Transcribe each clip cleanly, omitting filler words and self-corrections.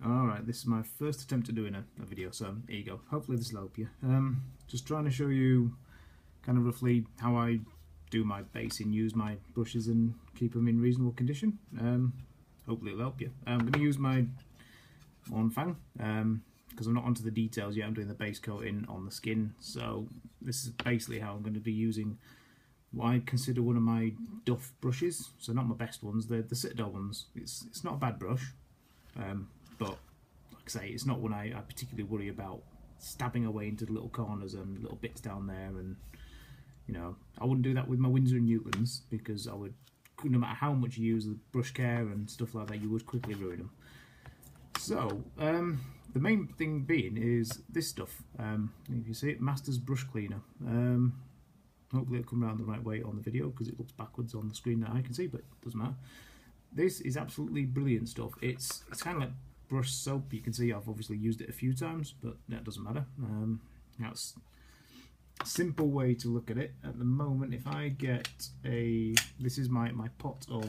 Alright, this is my first attempt at doing a video, so here you go. Hopefully this will help you. Just trying to show you kind of roughly how I do my basing, use my brushes and keep them in reasonable condition. Hopefully it'll help you. I'm going to use my one fang because I'm not onto the details yet. I'm doing the base coating on the skin, so this is basically how I'm going to be using what I consider one of my Duff brushes. So not my best ones, the Citadel ones. It's not a bad brush, but like I say, it's not one I particularly worry about stabbing away into the little corners and little bits down there. And you know, I wouldn't do that with my Winsor & Newtons because I would, no matter how much you use the brush care and stuff like that, you would quickly ruin them. So the main thing being is this stuff. If you see it, Masters Brush Cleaner. Hopefully it'll come around the right way on the video because it looks backwards on the screen that I can see, but it doesn't matter. This is absolutely brilliant stuff. It's kind of like brush soap. You can see I've obviously used it a few times, but that doesn't matter. That's a simple way to look at it. At the moment, if I get this is my pot of,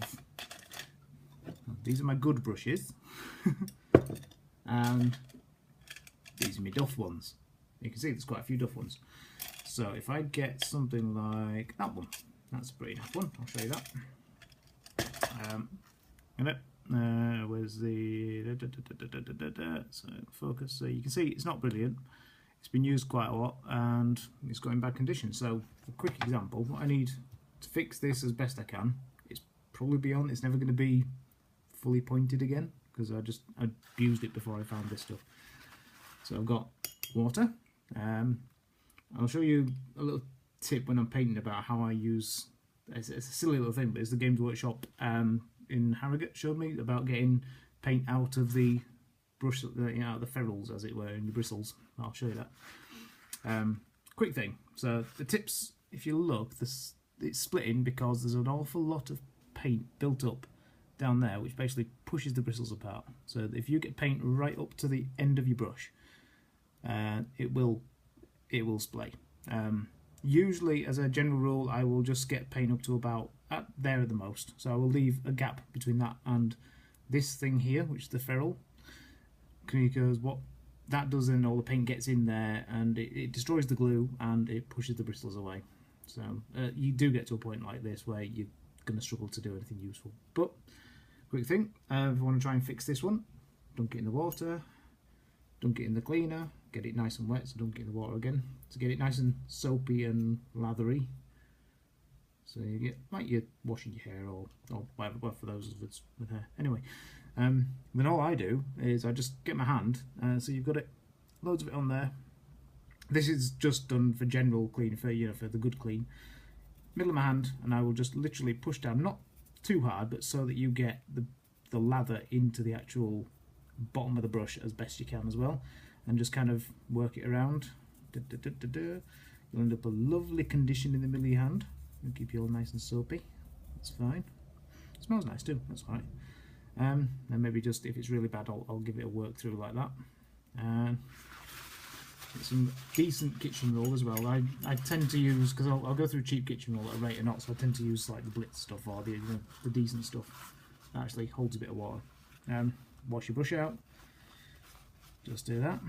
these are my good brushes, and these are my Duff ones. You can see there's quite a few Duff ones. So if I get something like that one, that's a pretty nice one. I'll show you that. Where's the so focus? So you can see it's not brilliant. It's been used quite a lot and it's got in bad condition. So a quick example, what I need to fix this as best I can, it's probably beyond, it's never going to be fully pointed again because I abused it before I found this stuff. So I've got water. I'll show you a little tip when I'm painting about how I use, it's a silly little thing, but it's the Games Workshop in Harrogate showed me about getting paint out of the brush, out of the ferrules, as it were, in the bristles. I'll show you that. Quick thing, so the tips, if you look, it's splitting because there's an awful lot of paint built up down there which basically pushes the bristles apart. So if you get paint right up to the end of your brush, it will splay. Usually, as a general rule, I will just get paint up to about there at the most. So I will leave a gap between that and this thing here, which is the ferrule, because what that does, then all the paint gets in there and it destroys the glue and it pushes the bristles away. So you do get to a point like this where you're going to struggle to do anything useful. But quick thing, if I want to try and fix this one, dunk it in the water, dunk it in the cleaner, get it nice and wet, so dunk it in the water again to get it nice and soapy and lathery. So you get like you're washing your hair or whatever, well, for those of us with hair. Anyway, then all I do is I just get my hand, so you've got it, loads of it on there. This is just done for general clean, for for the good clean. Middle of my hand, and I will just literally push down, not too hard, but so that you get the lather into the actual bottom of the brush as best you can as well, and just kind of work it around. You'll end up a lovely condition in the middle of your hand. It'll keep you all nice and soapy. That's fine. It smells nice too. That's all right. And maybe just if it's really bad, I'll give it a work through like that. And some decent kitchen roll as well. I tend to use, because I'll go through cheap kitchen roll at a rate or not, so I tend to use like the Blitz stuff or the decent stuff that actually holds a bit of water. Wash your brush out. Just do that.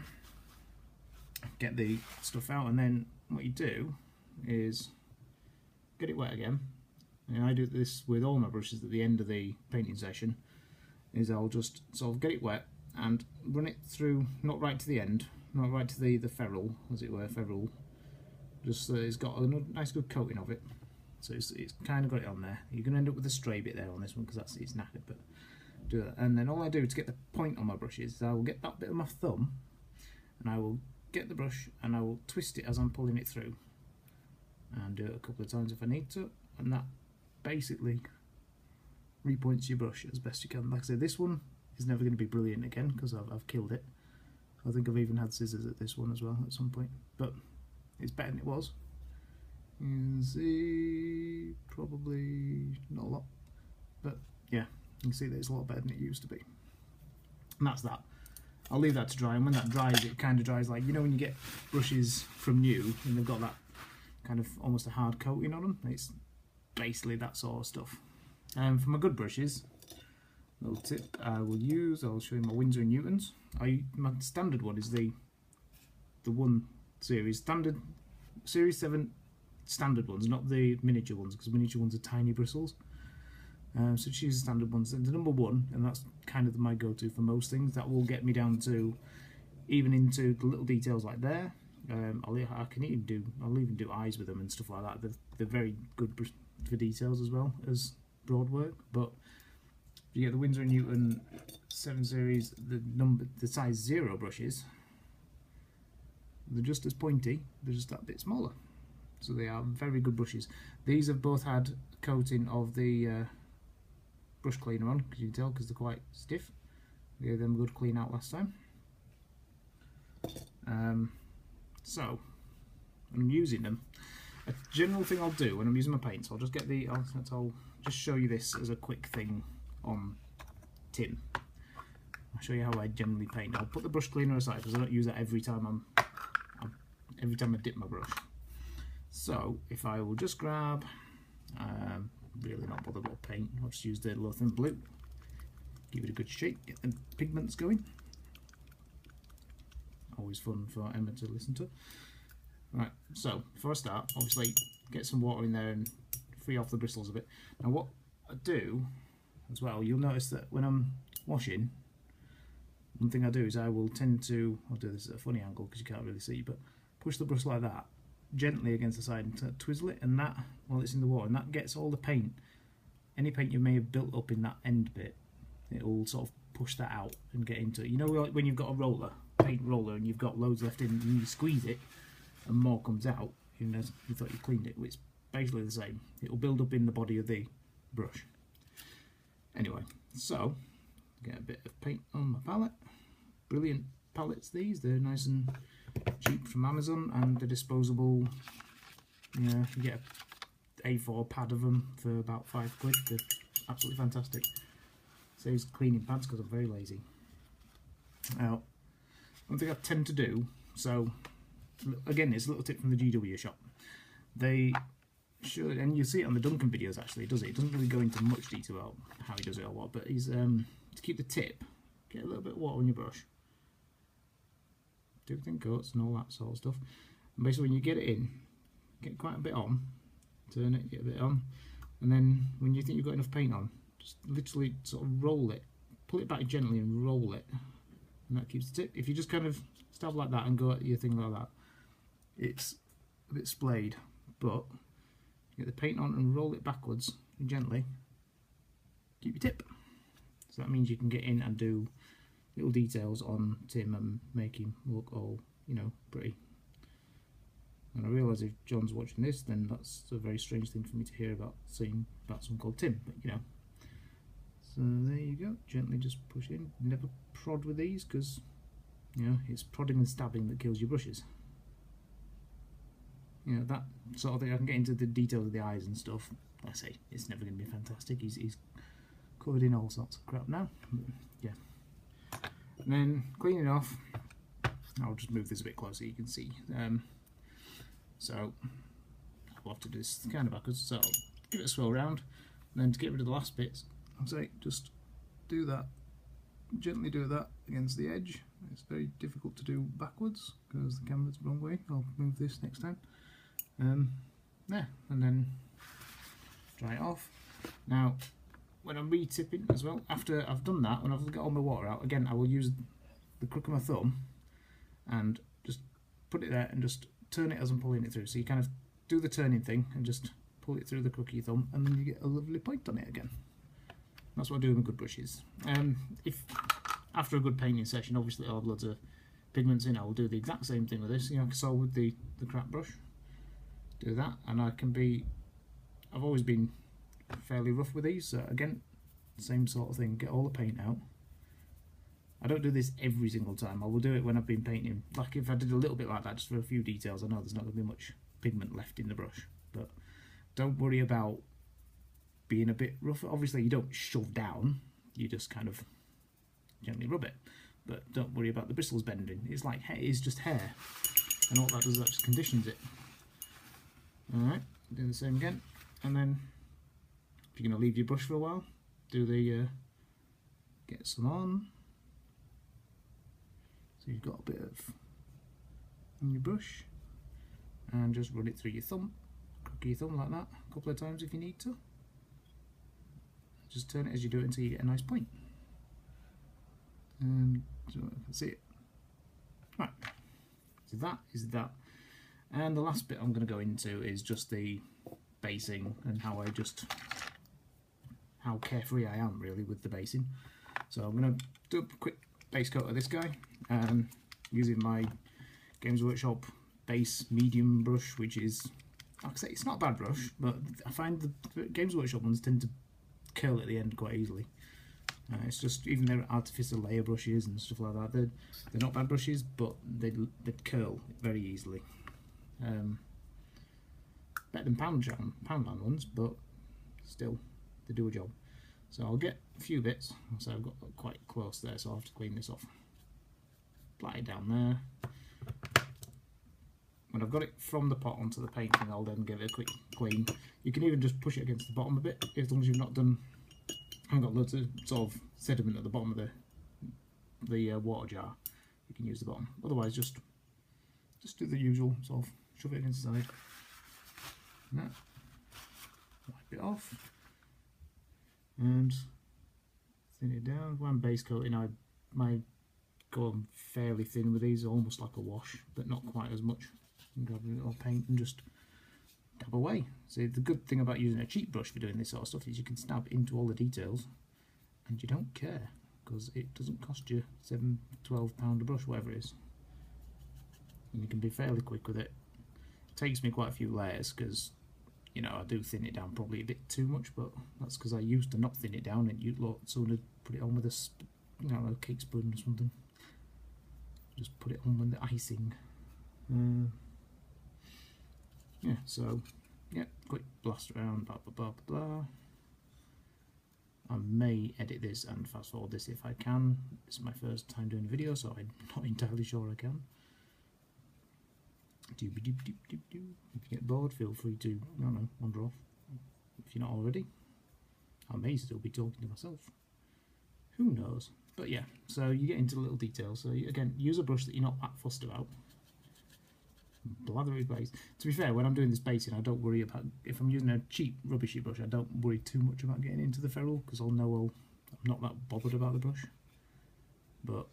Get the stuff out, and then what you do is get it wet again. And I do this with all my brushes at the end of the painting session. Is I'll just sort of get it wet and run it through, not right to the end, not right to the ferrule, as it were, ferrule. Just so it's got a nice good coating of it. So it's kind of got it on there. You're going to end up with a stray bit there on this one because it's knackered, but do that. And then all I do to get the point on my brushes is I will get that bit of my thumb and I will get the brush and I will twist it as I'm pulling it through, and do it a couple of times if I need to, and that basically repoints your brush as best you can. Like I said, this one is never going to be brilliant again because I've killed it. I think I've even had scissors at this one as well at some point, but it's better than it was. You can see probably not a lot, but yeah, you can see that it's a lot better than it used to be. And that's that. I'll leave that to dry, and when that dries, it kind of dries like, you know, when you get brushes from new and they've got that kind of almost a hard coating on them. It's basically that sort of stuff. For my good brushes, little tip I will use, I'll show you my Windsor and Newtons. My standard one is the 1 series, standard series 7 standard ones, not the miniature ones, because miniature ones are tiny bristles. So choose the standard ones. And the number 1, and that's kind of my go-to for most things. That will get me down to even into the little details like there. I'll even do eyes with them and stuff like that. They're very good for details as well as broad work. But if you get the Windsor and Newton 7 series, the size 0 brushes, they're just as pointy. They're just that bit smaller. So they are very good brushes. These have both had a coating of the brush cleaner on, because you can tell, because they're quite stiff. We gave them a good clean out last time. So when I'm using them, a general thing I'll do when I'm using my paints, I'll just get I'll just show you this as a quick thing on tin. I'll show you how I generally paint. I'll put the brush cleaner aside because I don't use that every time I dip my brush. So if I will just grab, really not bother about paint, I'll just use the Lothian blue, give it a good shake, get the pigments going. Always fun for Emma to listen to. Right, so before I start, obviously get some water in there and free off the bristles a bit. Now what I do as well, you'll notice that when I'm washing, one thing I do is I will tend to, I'll do this at a funny angle because you can't really see, but push the brush like that, gently against the side and twizzle it, and that, while it's in the water, and that gets all the paint, any paint you may have built up in that end bit, it will sort of push that out and get into it. You know, like when you've got a paint roller, and you've got loads left in, and you squeeze it, and more comes out, even as you thought you cleaned it. It's basically the same. It will build up in the body of the brush. Anyway, so get a bit of paint on my palette. Brilliant palettes these. They're nice and cheap from Amazon, and they're disposable. You get an A4 pad of them for about £5. They're absolutely fantastic. Saves cleaning pads because I'm very lazy. Now, one thing I tend to do, so again, it's a little tip from the GW shop. They should, and you see it on the Duncan videos actually, does it? It doesn't really go into much detail about how he does it or what, but he's to keep the tip, get a little bit of water on your brush, do thin coats and all that sort of stuff. And basically, when you get it in, get quite a bit on, turn it, get a bit on, and then when you think you've got enough paint on, just literally sort of roll it, pull it back gently and roll it, and that keeps the tip. If you just kind of stab like that and go at your thing like that, it's a bit splayed, but get the paint on and roll it backwards and gently, keep your tip. So that means you can get in and do little details on Tim and make him look all, pretty. And I realise if John's watching this, then that's a very strange thing for me to hear about someone called Tim, but So there you go, gently just push in. Never prod with these because, it's prodding and stabbing that kills your brushes. That sort of thing. I can get into the details of the eyes and stuff. Like I say, it's never going to be fantastic. He's covered in all sorts of crap now. Yeah. And then cleaning off, I'll just move this a bit closer so you can see. So I'll have to do this kind of backwards. So I'll give it a swirl round, and then to get rid of the last bits, I'll say just do that. Gently do that against the edge. It's very difficult to do backwards because the camera's the wrong way. I'll move this next time. There, and then dry it off. Now, when I'm re-tipping as well, after I've done that, when I've got all my water out, again I will use the crook of my thumb and just put it there and just turn it as I'm pulling it through. So you kind of do the turning thing and just pull it through the crook of your thumb, and then you get a lovely point on it again. That's what I do with good brushes. If after a good painting session, obviously I'll have loads of pigments in, I'll do the exact same thing with this. So with the crap brush, do that, and I've always been fairly rough with these. So again, same sort of thing. Get all the paint out. I don't do this every single time. I will do it when I've been painting. Like if I did a little bit like that, just for a few details. I know there's not going to be much pigment left in the brush, but don't worry about being a bit rough. Obviously you don't shove down, you just kind of gently rub it, but don't worry about the bristles bending. It's like hair, it's just hair, and all that does is that just conditions it. Alright, do the same again, and then if you're going to leave your brush for a while, do the get some on. So you've got a bit of on your brush, and just run it through your thumb, crook your thumb like that a couple of times if you need to. Just turn it as you do it until you get a nice point. And so I can see it. Right, so that is that. And the last bit I'm going to go into is just the basing and how carefree I am really with the basing. So I'm going to do a quick base coat of this guy, using my Games Workshop base medium brush, which is, like I say, it's not a bad brush, but I find the Games Workshop ones tend to curl at the end quite easily. It's just, even their artificial layer brushes and stuff like that, they're not bad brushes, but they curl very easily. Better than Poundland ones, but still, they do a job. So I'll get a few bits. So I've got quite close there, so I'll have to clean this off. Apply it down there. When I've got it from the pot onto the painting, I'll then give it a quick clean. You can even just push it against the bottom a bit, as long as you've not done, haven't got loads of sort of sediment at the bottom of the water jar. You can use the bottom. Otherwise, just do the usual sort of shove it against the side. And that. Wipe it off and thin it down. When I'm base coating, I might go on fairly thin with these, almost like a wash, but not quite as much. And grab a little paint and just dab away. See, the good thing about using a cheap brush for doing this sort of stuff is you can stab into all the details and you don't care, because it doesn't cost you £12 a brush, whatever it is. And you can be fairly quick with it. It takes me quite a few layers because, you know, I do thin it down probably a bit too much, but that's because I used to not thin it down and you'd sort of put it on with a cake spoon or something. Just put it on with the icing. Yeah, so yeah, quick blast around, blah blah blah blah blah. I may edit this and fast forward this if I can. This is my first time doing a video, so I'm not entirely sure I can. If you get bored, feel free to, I don't know, wander off. If you're not already, I may still be talking to myself. Who knows? But yeah, so you get into little details. So you, again, use a brush that you're not that fussed about. Blathery base. To be fair, when I'm doing this basing, I don't worry about, if I'm using a cheap rubbishy brush, I don't worry too much about getting into the ferrule, because I'll know I'm not that bothered about the brush. But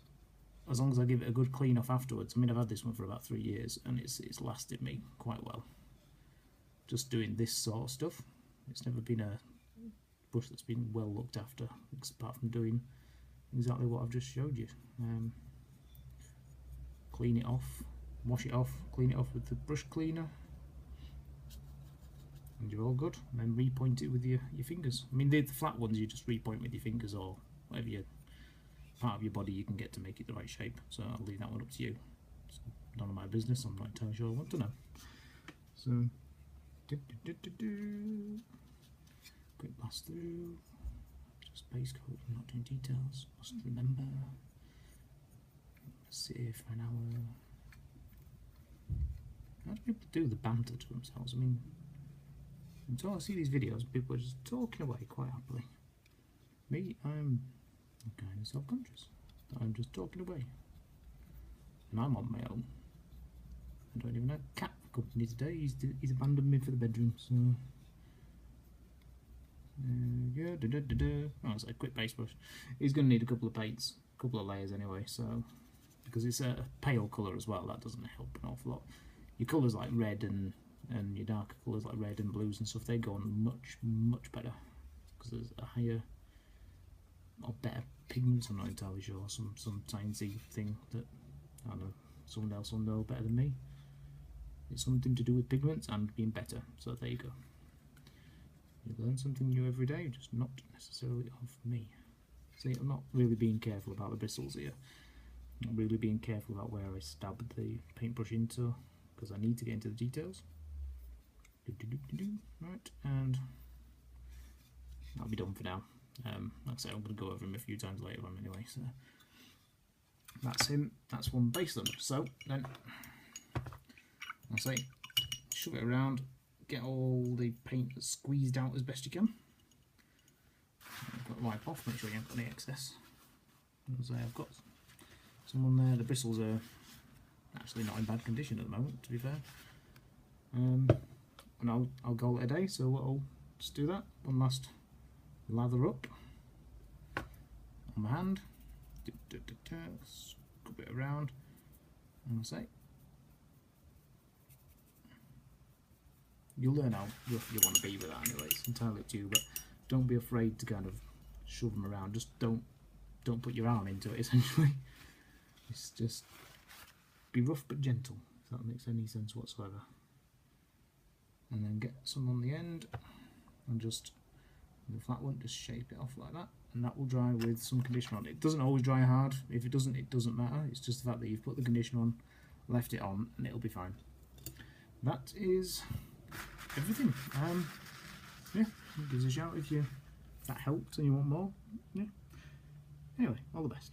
as long as I give it a good clean off afterwards, I mean, I've had this one for about 3 years and it's lasted me quite well. Just doing this sort of stuff. It's never been a brush that's been well looked after, apart from doing exactly what I've just showed you. Clean it off, wash it off, clean it off with the brush cleaner, and you're all good. And then repoint it with your fingers. I mean, the flat ones you just repoint with your fingers or whatever part of your body you can get to make it the right shape. So I'll leave that one up to you. It's none of my business. I'm not entirely sure I want to know. So, quick blast through. Just base coat, not doing details. Must remember. Sit here for an hour. How do people do the banter to themselves? I mean, until I see these videos, people are just talking away quite happily. Me, I'm kind of self-conscious. I'm just talking away. And I'm on my own. I don't even have a cat for company today. He's abandoned me for the bedroom, so... yeah, Oh, it's a quick base brush. He's going to need a couple of paints, a couple of layers anyway, so... Because it's a pale colour as well, that doesn't help an awful lot. Your colours like red and your darker colours like red and blues and stuff, they go on much better. Because there's a higher or better pigments, I'm not entirely sure, some sciencey thing that, I don't know, someone else will know better than me. It's something to do with pigments and being better, so there you go. You learn something new every day, just not necessarily of me. See, I'm not really being careful about the bristles here. I'm not really being careful about where I stab the paintbrush into, because I need to get into the details. Right, and that'll be done for now. Like I say, I'm going to go over him a few times later on anyway, so that's him, that's one base done. So then, I'll say, shove it around, get all the paint squeezed out as best you can. Wipe off, make sure you haven't got any excess. As I say, I've got someone there. The bristles are actually not in bad condition at the moment, to be fair. And I'll call it a day. So I'll just do that. One last lather up on my hand. Scrub it around. And I'll say, you'll learn how rough you want to be with that anyway. It's entirely up to you, but don't be afraid to kind of shove them around. Just don't put your arm into it, essentially. It's just be rough but gentle, if that makes any sense whatsoever. And then get some on the end, and just the flat one, just shape it off like that, and that will dry with some conditioner on. It doesn't always dry hard. If it doesn't, it doesn't matter. It's just the fact that you've put the conditioner on, left it on, and it'll be fine. That is everything. Yeah, give us a shout if that helped and you want more. Yeah. Anyway, all the best.